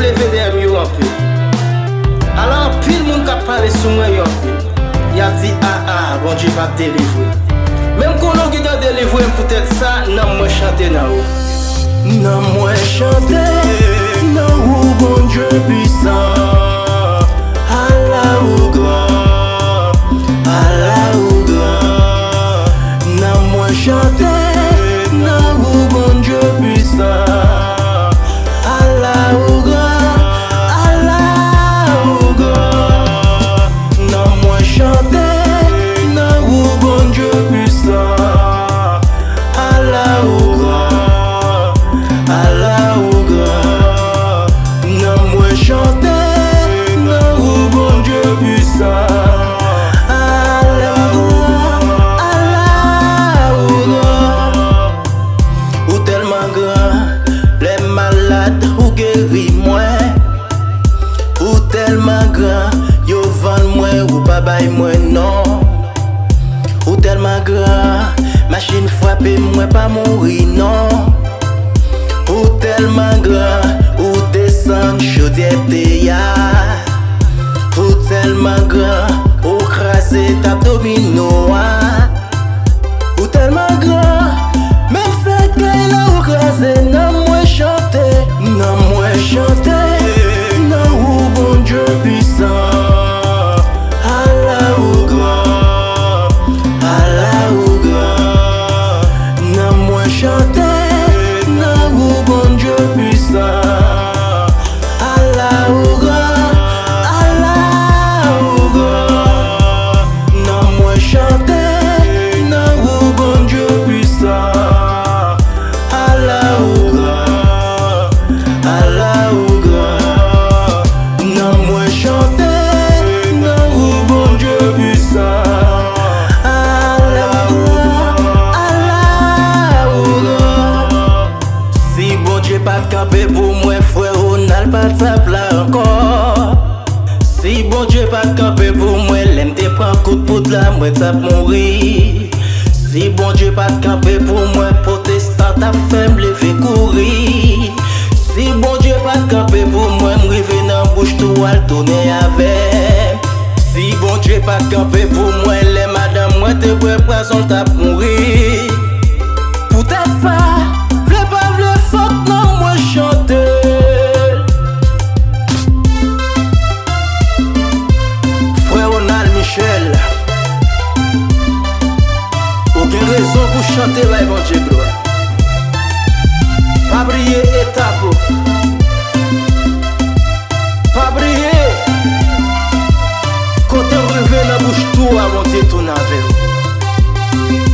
lever des murs en peu. Alors, pile monde qui a parlé sur moi, il a dit ah, bon Dieu va te délivrer. Même quand on a délivré, peut-être ça, non, moi chanter là haut. Non, moi chanter, non, bon Dieu puissant. Allah ou grand, Allah ou grand. Non, moi chanter, non, bon Dieu puissant. Allah ou grand, Allah ou grand. Non, moi chanter, non, bon Dieu puissant. Allah ou grand, Allah ou grand. Non, moi chanter, non, bon Dieu puissant. Allah ou grand, ou tellement grand, les malades ou guéri moi. Ou tellement grand, yo vend moi ou pas bail moi non. Ou tellement grand, machine frappe moi pas mourir non. Ou tellement grand, ou descend chaudière ya. Ou tellement grand, ou crasé ta domino. Ou tellement grand, même cette gueule là ou crasé, non moi chanter, non moi chanter, non ou bon Dieu puissant. Allah ou grand, Allah ou grand. Non moi chanter, non ou bon Dieu puissant. Allah ou grand, Allah ou grand. Non moi chanter, non ou bon Dieu puissant. Allah ou grand, Allah ou grand. Non moi chanter, non ou bon Dieu puissant. Allah ou grand, Allah ou grand. Si bon Dieu pas camper pour moi, frère, on n'a pas de sable là encore. Si bon Dieu pas camper pour moi, l'aime te prend coup de poudre là, moi t'as mourir. Si bon Dieu pas camper pour moi, protestant ta femme lever courir. Si bon Dieu pas camper pour moi, m'river dans bouche tout al tourner avec. Si bon Dieu pas camper pour moi, les madame moi te prépare t'a mourir. Peut-être ça, v'le pas v'le fuck non moi chanter. Frère Ronald Michel, aucune raison pour chanter là bon Dieu gloire. Pas briller étape, pas briller. Côté revenu dans bouche tout à mon Dieu tout avec.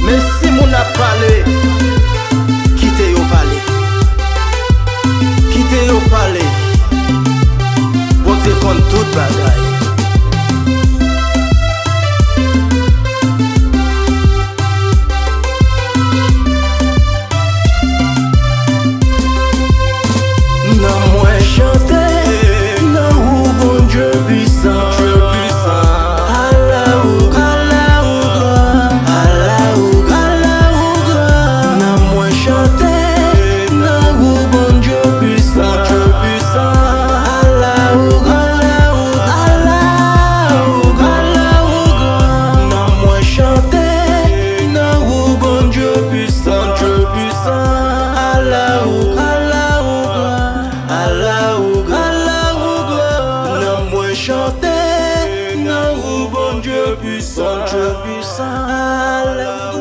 Mais si mon a parlé, quittez au palais, quittez au palais. Bon Dieu compte toute bagaille. Non moi chanter, non ou bon Dieu puissant. Allah ou grand, Allah ou grand. Non moi chanter, non ou bon Dieu puissant. Allah ou grand, Allah ou grand. Non moi chanter, non ou bon Dieu puissant. Allah ou grand, Allah ou grand. Non moi chanter, non ou bon Dieu puissant. Allah ou